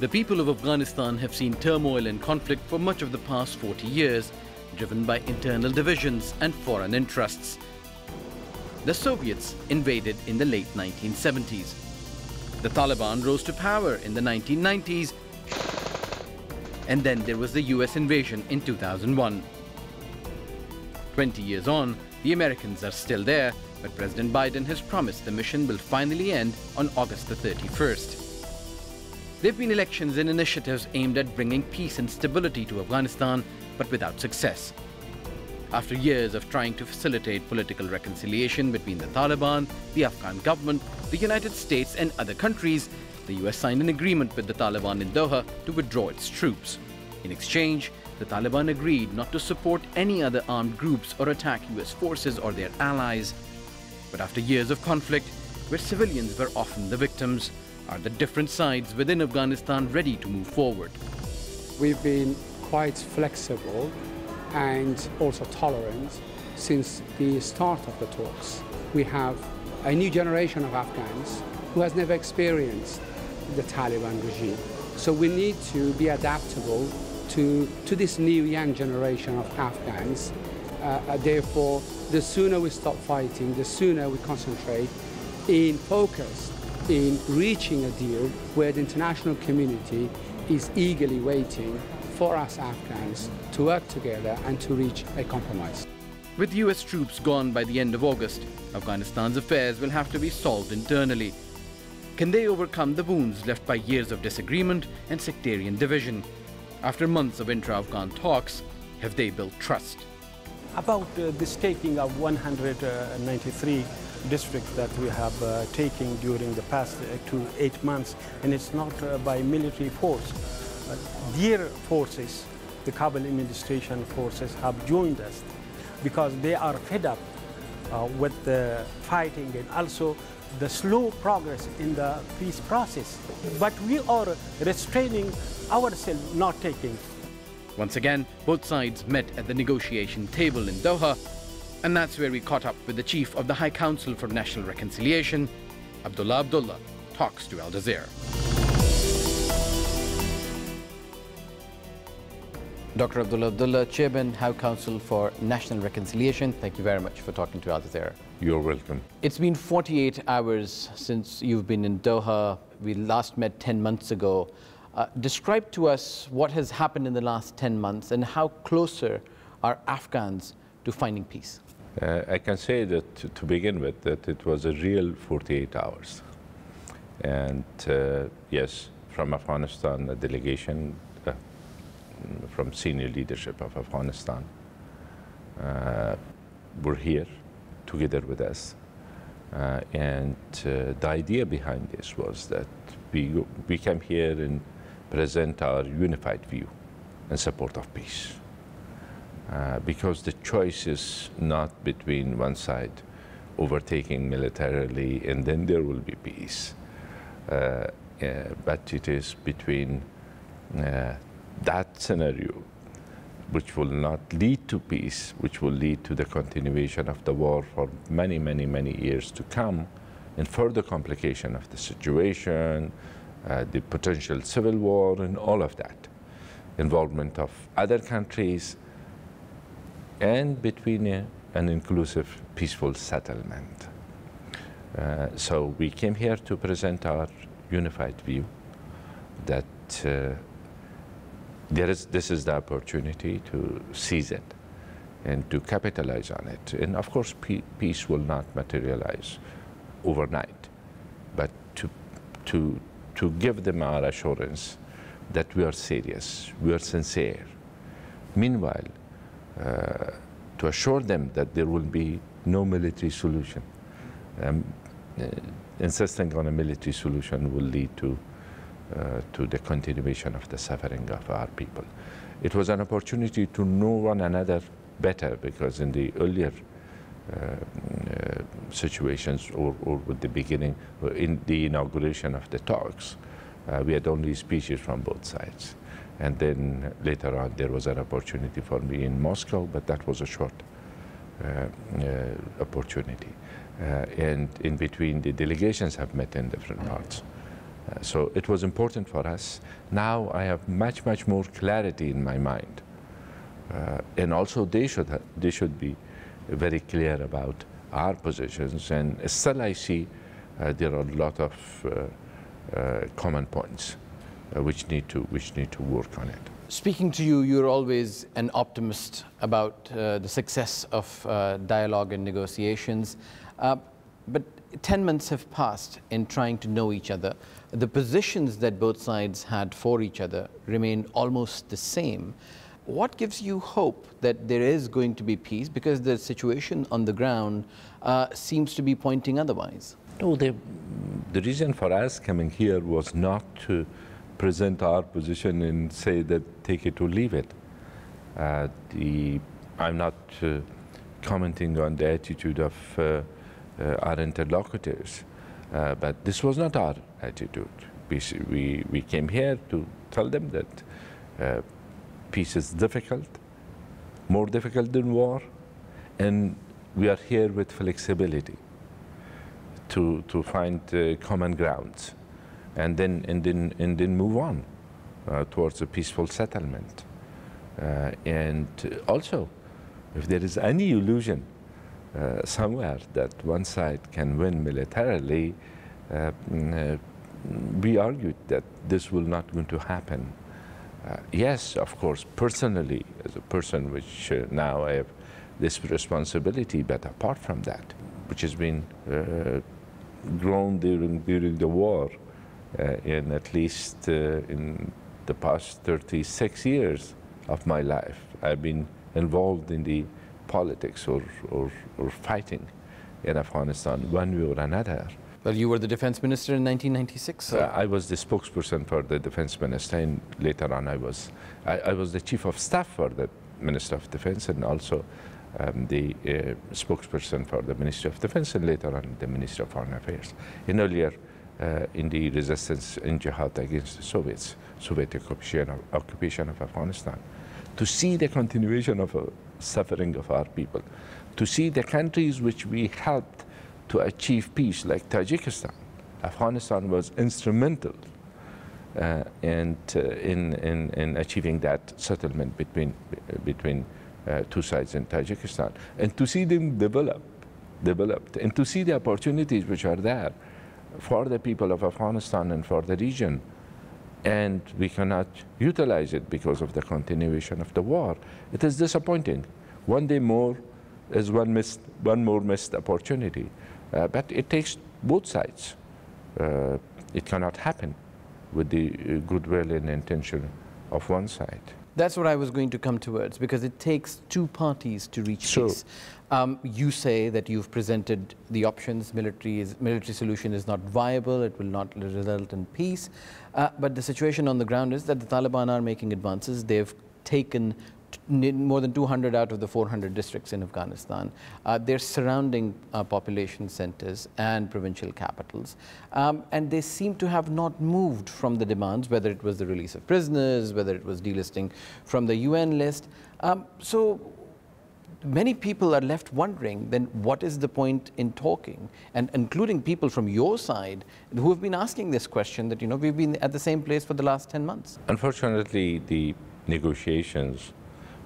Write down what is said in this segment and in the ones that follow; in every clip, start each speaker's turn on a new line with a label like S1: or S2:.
S1: The people of Afghanistan have seen turmoil and conflict for much of the past 40 years, driven by internal divisions and foreign interests. The Soviets invaded in the late 1970s. The Taliban rose to power in the 1990s, and then there was the US invasion in 2001. 20 years on, the Americans are still there, but President Biden has promised the mission will finally end on August the 31st. There have been elections and initiatives aimed at bringing peace and stability to Afghanistan, but without success. After years of trying to facilitate political reconciliation between the Taliban, the Afghan government, the United States and other countries, the US signed an agreement with the Taliban in Doha to withdraw its troops. In exchange, the Taliban agreed not to support any other armed groups or attack US forces or their allies. But after years of conflict, where civilians were often the victims, are the different sides within Afghanistan ready to move forward?
S2: We've been quite flexible and also tolerant since the start of the talks. We have a new generation of Afghans who has never experienced the Taliban regime. So we need to be adaptable to this new young generation of Afghans. Therefore, the sooner we stop fighting, the sooner we concentrate in focus in reaching a deal where the international community is eagerly waiting for us Afghans to work together and to reach a compromise.
S1: With US troops gone by the end of August, Afghanistan's affairs will have to be solved internally. Can they overcome the wounds left by years of disagreement and sectarian division? After months of intra-Afghan talks, have they built trust?
S3: About this taking of 193 districts that we have taken during the past 8 months, and it's not by military force. Their forces, the Kabul administration forces, have joined us because they are fed up with the fighting and also the slow progress in the peace process. But we are restraining ourselves, not taking.
S1: Once again, both sides met at the negotiation table in Doha, and that's where we caught up with the chief of the High Council for National Reconciliation, Abdullah Abdullah, talks to Al Jazeera. Dr. Abdullah Abdullah, Chairman, High Council for National Reconciliation, thank you very much for talking to Al Jazeera.
S4: You're welcome.
S1: It's been 48 hours since you've been in Doha. We last met 10 months ago. Describe to us what has happened in the last 10 months and how closer are Afghans to finding peace?
S4: I can say that, to begin with, that it was a real 48 hours. And yes, from Afghanistan, a delegation from senior leadership of Afghanistan were here together with us. And the idea behind this was that we came here and present our unified view in support of peace. Because the choice is not between one side overtaking militarily and then there will be peace, but it is between that scenario which will not lead to peace, which will lead to the continuation of the war for many, many, many years to come, and further complication of the situation, the potential civil war and all of that, involvement of other countries, and between an inclusive, peaceful settlement. So we came here to present our unified view that this is the opportunity to seize it and to capitalize on it. And of course, peace will not materialize overnight, but to give them our assurance that we are serious, we are sincere. Meanwhile, to assure them that there will be no military solution. Insisting on a military solution will lead to the continuation of the suffering of our people. It was an opportunity to know one another better, because in the earlier situations or with the beginning, in the inauguration of the talks, we had only speeches from both sides. And then later on, there was an opportunity for me in Moscow, but that was a short opportunity. And in between, the delegations have met in different parts. So it was important for us. Now I have much, much more clarity in my mind. And also they should be very clear about our positions. And still I see there are a lot of common points which need to work on it.
S1: Speaking to you, you're always an optimist about the success of dialogue and negotiations. But 10 months have passed in trying to know each other. The positions that both sides had for each other remain almost the same. What gives you hope that there is going to be peace? Because the situation on the ground seems to be pointing otherwise.
S4: No, the reason for us coming here was not to present our position and say that take it or leave it. I'm not commenting on the attitude of our interlocutors, but this was not our attitude. We came here to tell them that peace is difficult, more difficult than war, and we are here with flexibility to find common grounds, and then move on towards a peaceful settlement. And also, if there is any illusion somewhere that one side can win militarily, we argued that this will not going to happen. Yes, of course, personally, as a person which now I have this responsibility, but apart from that, which has been grown during the war, in at least in the past 36 years of my life, I've been involved in the politics or fighting in Afghanistan one way or another.
S1: Well, you were the defense minister in 1996. So.
S4: I was the spokesperson for the defense minister, and later on I was the chief of staff for the Minister of Defense, and also the spokesperson for the Ministry of Defense, and later on the Ministry of Foreign Affairs. And earlier in the resistance in jihad against the Soviet occupation of Afghanistan. To see the continuation of suffering of our people, to see the countries which we helped to achieve peace, like Tajikistan. Afghanistan was instrumental in achieving that settlement between two sides in Tajikistan. And to see them developed, and to see the opportunities which are there for the people of Afghanistan and for the region. And we cannot utilize it because of the continuation of the war. It is disappointing. One day more is one more missed opportunity. But it takes both sides. It cannot happen with the goodwill and intention of one side.
S1: That's what I was going to come towards, because it takes two parties to reach peace. You say that you've presented the options. Military solution is not viable. It will not result in peace. But the situation on the ground is that the Taliban are making advances. They've taken more than 200 out of the 400 districts in Afghanistan. They're surrounding population centers and provincial capitals. And they seem to have not moved from the demands, whether it was the release of prisoners, whether it was delisting from the UN list. So many people are left wondering, then what is the point in talking? And including people from your side who have been asking this question that, you know, we've been at the same place for the last 10 months.
S4: Unfortunately, the negotiations,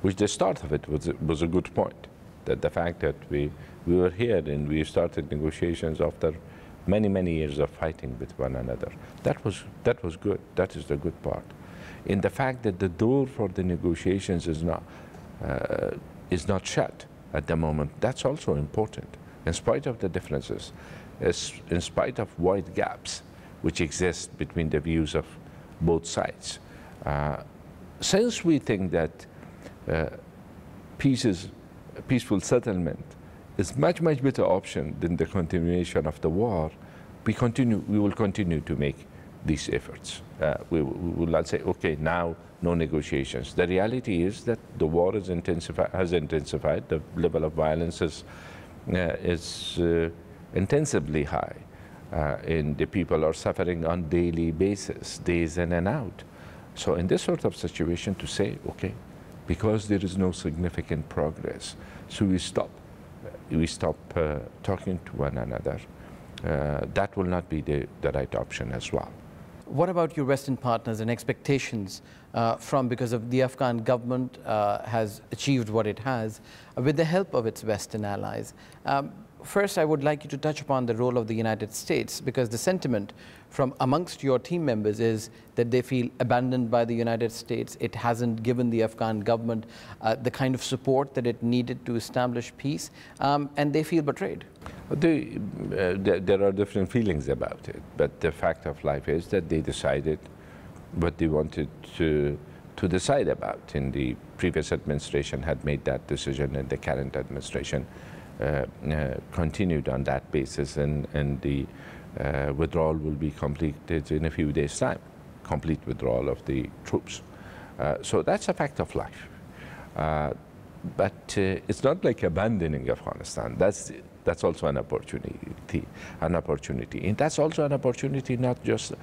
S4: which the start of it was a good point, that the fact that we were here and we started negotiations after many years of fighting with one another. That was good. That is the good part. In the fact that the door for the negotiations is not shut at the moment, that's also important. In spite of the differences, in spite of wide gaps which exist between the views of both sides. Since we think that peaceful settlement is much better option than the continuation of the war, we will continue to make these efforts. We will not say, okay, now no negotiations. The reality is that the war has intensified. The level of violence is intensively high, and the people are suffering on daily basis, days in and out. So in this sort of situation, to say, okay, because there is no significant progress, so we stop talking to one another. That will not be the right option as well.
S1: What about your Western partners and expectations because of the Afghan government has achieved what it has with the help of its Western allies? First, I would like you to touch upon the role of the United States, because the sentiment from amongst your team members is that they feel abandoned by the United States. It hasn't given the Afghan government the kind of support that it needed to establish peace, and they feel betrayed.
S4: There are different feelings about it, but the fact of life is that they decided what they wanted to decide about. In the previous administration had made that decision, and the current administration continued on that basis, and the withdrawal will be completed in a few days' time, complete withdrawal of the troops. So that's a fact of life. But it's not like abandoning Afghanistan. That's also an opportunity, and that's also an opportunity not just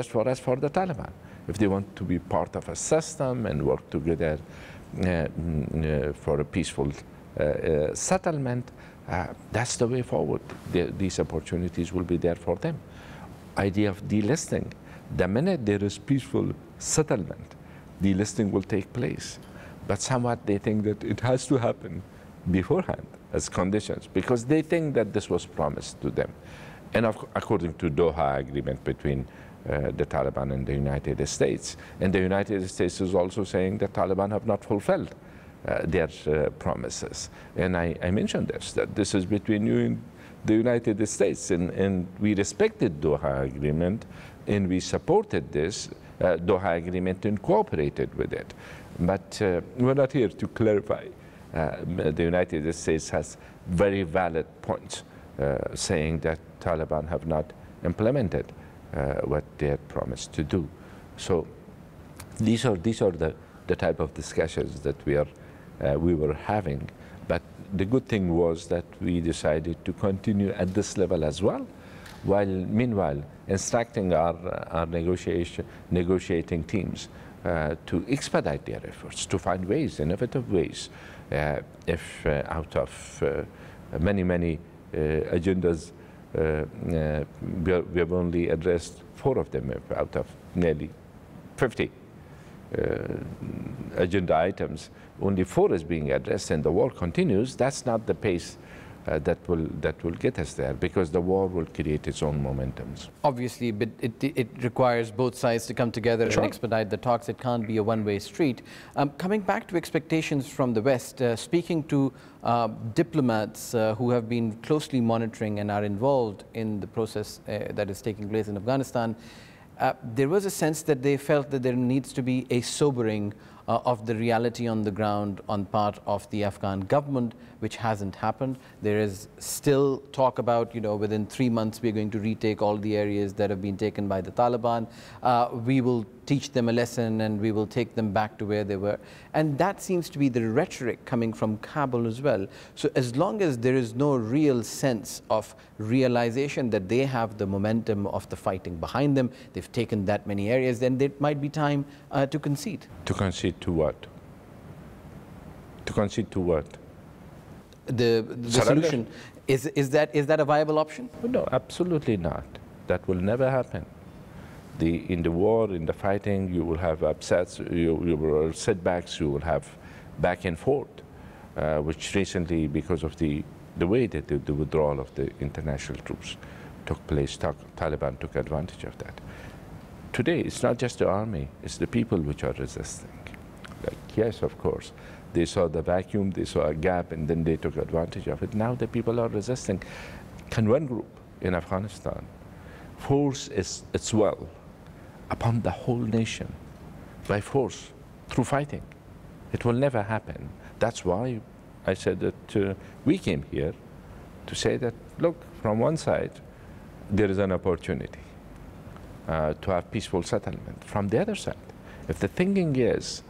S4: for us, for the Taliban. If they want to be part of a system and work together for a peaceful settlement, that's the way forward. These opportunities will be there for them. Idea of delisting. The minute there is peaceful settlement, delisting will take place. But somewhat they think that it has to happen beforehand as conditions, because they think that this was promised to them. And according to Doha agreement between the Taliban and the United States. And the United States is also saying that Taliban have not fulfilled their promises. And I mentioned this, that this is between you and the United States, and we respected Doha agreement, and we supported this Doha agreement and cooperated with it. But we're not here to clarify. The United States has very valid points saying that Taliban have not implemented what they had promised to do. So these are the type of discussions that we were having. But the good thing was that we decided to continue at this level as well, while meanwhile instructing our negotiating teams to expedite their efforts, to find ways, innovative ways. If out of many agendas, we have only addressed 4 of them out of nearly 50 agenda items. Only 4 is being addressed, and the war continues. That's not the pace that will get us there, because the war will create its own momentums.
S1: Obviously, but it requires both sides to come together
S4: Sure.
S1: and expedite the talks. It can't be a one-way street. Coming back to expectations from the West, speaking to diplomats who have been closely monitoring and are involved in the process that is taking place in Afghanistan, there was a sense that they felt that there needs to be a sobering of the reality on the ground on part of the Afghan government, which hasn't happened. There is still talk about, within 3 months we're going to retake all the areas that have been taken by the Taliban. We will teach them a lesson and we will take them back to where they were. And that seems to be the rhetoric coming from Kabul as well. So as long as there is no real sense of realization that they have the momentum of the fighting behind them, they've taken that many areas, then there might be time to concede.
S4: To concede to what? To concede to what?
S1: The solution, is that a viable option?
S4: No, absolutely not. That will never happen. In the war, in the fighting, you will have upsets, you will have setbacks, you will have back and forth, which recently, because of the way that the withdrawal of the international troops took place, Taliban took advantage of that. Today, it's not just the army, it's the people which are resisting. Like, yes, of course, they saw the vacuum, they saw a gap, and then they took advantage of it. Now the people are resisting. Can one group in Afghanistan force its will upon the whole nation by force, through fighting? It will never happen. That's why I said that we came here to say that, look, from one side, there is an opportunity to have peaceful settlement. From the other side, if the thinking is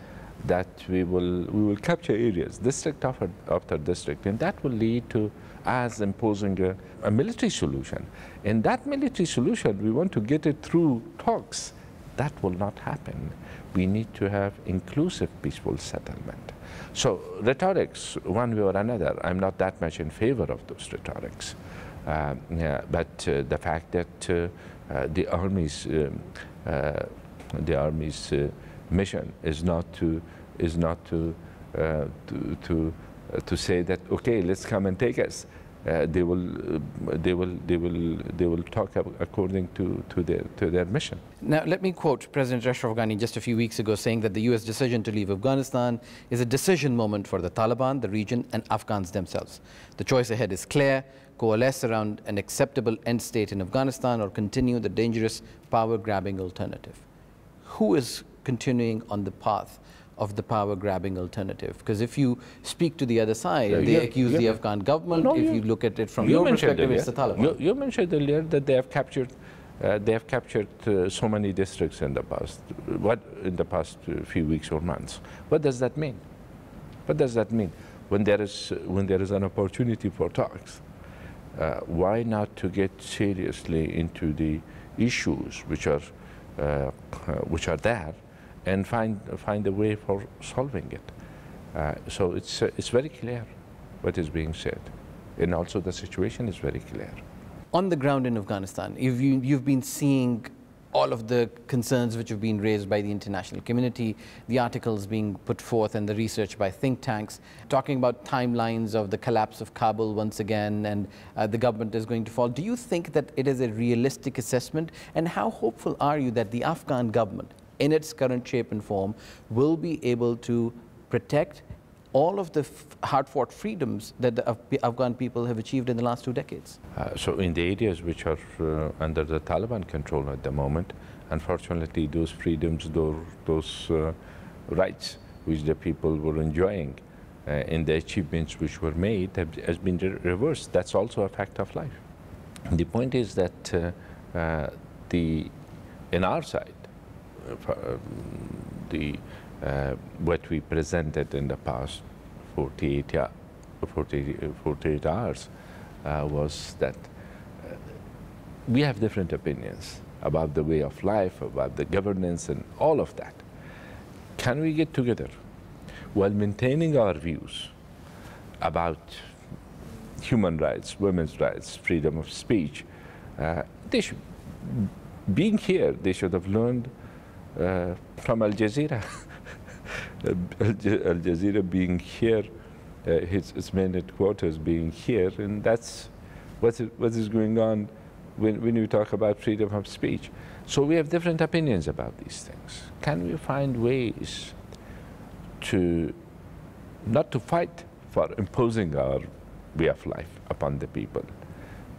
S4: that we will capture areas, district after district, and that will lead to us imposing a military solution. And that military solution, we want to get it through talks. That will not happen. We need to have inclusive, peaceful settlement. So rhetorics, one way or another, I'm not that much in favor of those rhetorics. Yeah, but the fact that the army's mission is not to say that, okay, let's come and take us. They will talk according to their mission.
S1: Now, let me quote President Ashraf Ghani just a few weeks ago saying that the U.S. decision to leave Afghanistan is a decision moment for the Taliban, the region, and Afghans themselves. The choice ahead is clear: coalesce around an acceptable end state in Afghanistan or continue the dangerous power-grabbing alternative. Who is continuing on the path of the power-grabbing alternative? Because if you speak to the other side, they accuse the Afghan government. No, if you look at it from your perspective, it's the Taliban.
S4: You mentioned earlier that they have captured so many districts in the past. What in the past few weeks or months? What does that mean? What does that mean? When there is an opportunity for talks, why not to get seriously into the issues which are there, and find a way for solving it. So it's very clear what is being said, and also the situation is very clear.
S1: On the ground in Afghanistan, you've been seeing all of the concerns which have been raised by the international community, the articles being put forth and the research by think tanks, talking about timelines of the collapse of Kabul once again, and the government is going to fall. Do you think that it is a realistic assessment? And how hopeful are you that the Afghan government, in its current shape and form, will be able to protect all of the hard-fought freedoms that the Afghan people have achieved in the last 2 decades?
S4: So in the areas which are under the Taliban control at the moment, unfortunately those freedoms, those rights which the people were enjoying and the achievements which were made has been reversed. That's also a fact of life. The point is that in our side, what we presented in the past 48 hours was that we have different opinions about the way of life, about the governance and all of that. Can we get together while maintaining our views about human rights, women's rights, freedom of speech? Being here, they should have learned from Al Jazeera. Al Jazeera being here, its main headquarters being here, and that's what is going on when you talk about freedom of speech. So we have different opinions about these things. Can we find ways to not to fight for imposing our way of life upon the people,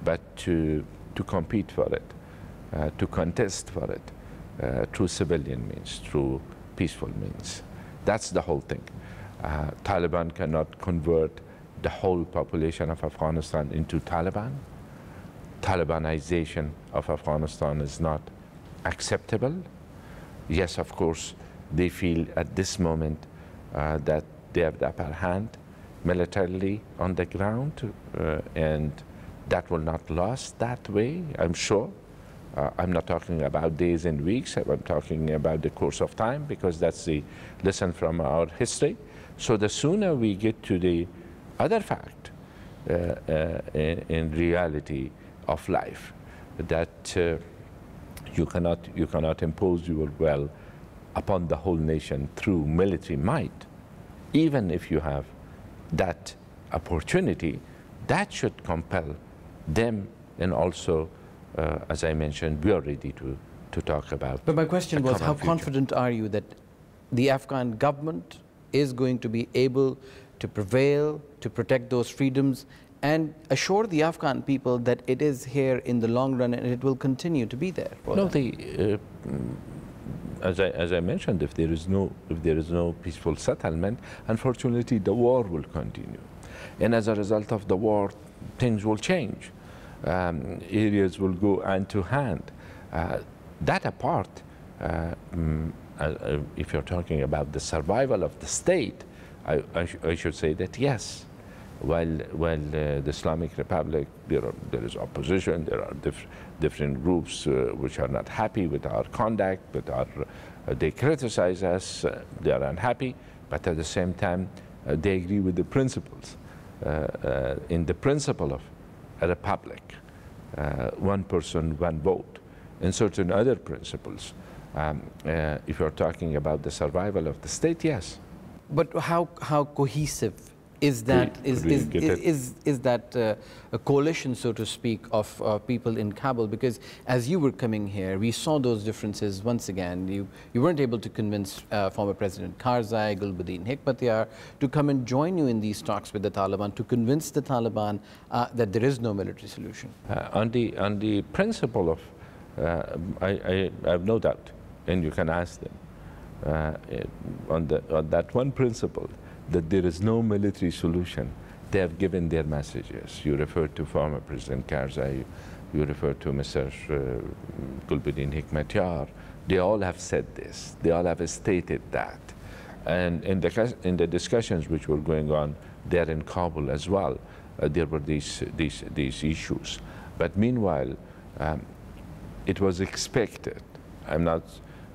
S4: but to compete for it, to contest for it, through civilian means, through peaceful means? That's the whole thing. Taliban cannot convert the whole population of Afghanistan into Taliban. Talibanization of Afghanistan is not acceptable. Yes, of course, they feel at this moment that they have the upper hand militarily on the ground, and that will not last that way, I'm sure. I'm not talking about days and weeks, I'm talking about the course of time, because that's the lesson from our history. So the sooner we get to the other fact in reality of life, that you cannot impose your will upon the whole nation through military might, even if you have that opportunity, that should compel them, and also as I mentioned, we are ready to talk about.
S1: But my question was, how confident are you that the Afghan government is going to be able to prevail, to protect those freedoms, and assure the Afghan people that it is here in the long run and it will continue to be there?
S4: No, as I mentioned, if there is no peaceful settlement, unfortunately the war will continue, and as a result of the war, things will change. Areas will go hand to hand. That apart, if you're talking about the survival of the state, I should say that yes, the Islamic Republic, there is opposition, there are different groups which are not happy with our conduct, they criticize us, they are unhappy, but at the same time, they agree with the principles. In the principle of a republic, one person, one vote, and certain other principles. If you're talking about the survival of the state, yes.
S1: But how cohesive is that? Is that a coalition, so to speak, of people in Kabul? Because as you were coming here, we saw those differences once again. You weren't able to convince former President Karzai, Gulbuddin Hekmatyar to come and join you in these talks with the Taliban, to convince the Taliban that there is no military solution.
S4: On the principle of, I have no doubt, and you can ask them, on that one principle, that there is no military solution, they have given their messages. You referred to former President Karzai, you referred to Mr. Gulbuddin Hekmatyar. They all have said this. They all have stated that. And in the discussions which were going on there in Kabul as well, there were these issues. But meanwhile, it was expected. I'm not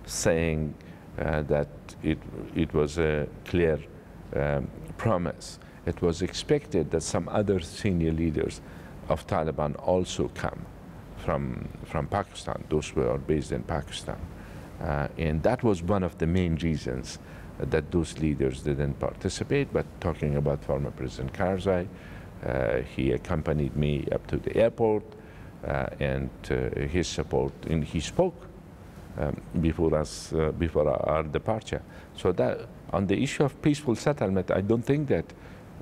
S4: saying that it was a clear promise. It was expected that some other senior leaders of Taliban also come from Pakistan, those who are based in Pakistan. And that was one of the main reasons that those leaders didn't participate. But talking about former President Karzai, he accompanied me up to the airport and his support, and he spoke before our departure. So that on the issue of peaceful settlement, I don't think that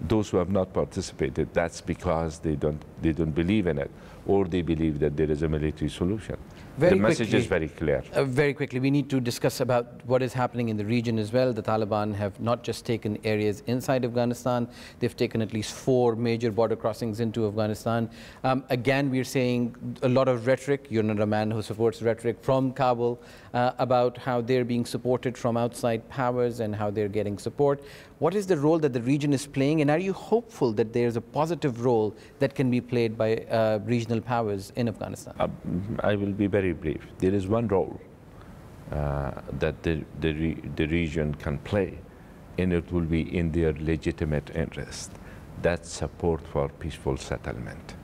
S4: those who have not participated, that's because they don't believe in it, or they believe that there is a military solution. The message is very clear.
S1: Very quickly, we need to discuss about what is happening in the region as well. The Taliban have not just taken areas inside Afghanistan, they've taken at least 4 major border crossings into Afghanistan. Again, we're saying a lot of rhetoric. You're not a man who supports rhetoric from Kabul about how they're being supported from outside powers and how they're getting support. What is the role that the region is playing, and are you hopeful that there's a positive role that can be played by regional powers in Afghanistan?
S4: I will be very brief. There is one role that the region can play, and it will be in their legitimate interest. That's support for peaceful settlement,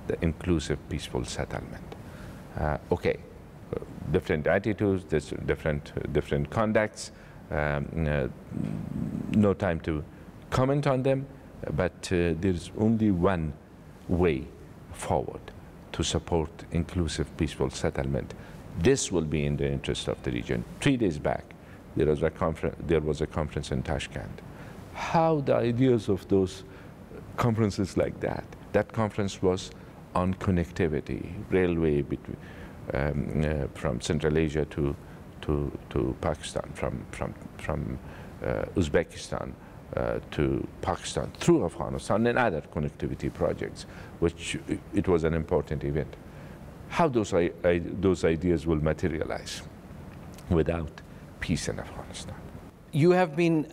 S4: the inclusive peaceful settlement. Okay, different attitudes, different conducts. No time to comment on them, but there's only one way forward to support inclusive peaceful settlement. This will be in the interest of the region. 3 days back, there was a conference in Tashkent. How the ideas of those conferences like that conference was on connectivity, railway between, from Central Asia to Pakistan, from Uzbekistan to Pakistan, through Afghanistan, and other connectivity projects, which it was an important event. How those ideas will materialize without peace in Afghanistan?
S1: You have been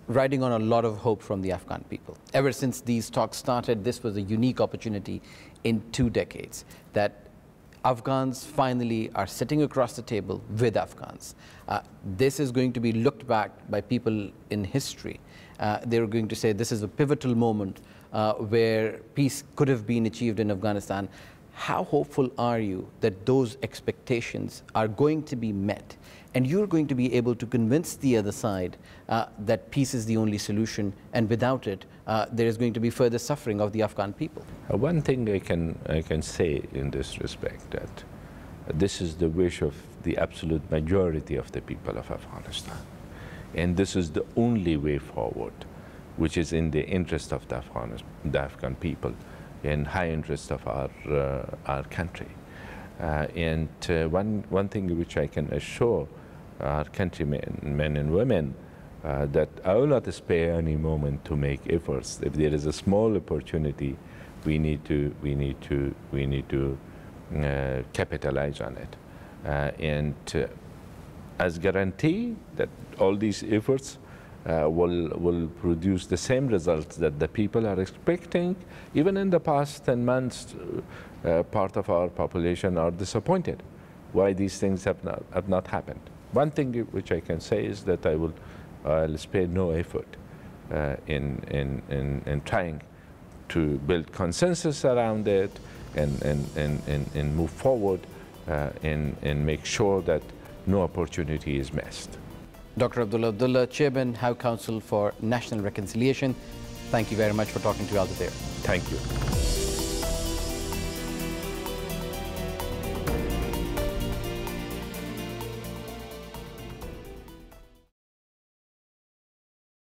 S1: riding on a lot of hope from the Afghan people. Ever since these talks started, this was a unique opportunity in 2 decades that Afghans finally are sitting across the table with Afghans. This is going to be looked back by people in history. They're going to say this is a pivotal moment where peace could have been achieved in Afghanistan. How hopeful are you that those expectations are going to be met, and you're going to be able to convince the other side that peace is the only solution, and without it, there is going to be further suffering of the Afghan people?
S4: One thing I can say in this respect, that this is the wish of the absolute majority of the people of Afghanistan, and this is the only way forward, which is in the interest of the Afghan people, in high interest of our country. And one thing which I can assure our countrymen, men and women, that I will not spare any moment to make efforts. If there is a small opportunity, we need to capitalize on it, and as guarantee that all these efforts will produce the same results that the people are expecting. Even in the past 10 months, part of our population are disappointed why these things have not happened. One thing which I can say is that I'll spare no effort in trying to build consensus around it and move forward and make sure that no opportunity is missed.
S1: Dr. Abdullah Abdullah, Chairman, High Council for National Reconciliation, thank you very much for talking to Al Jazeera.
S4: Thank you.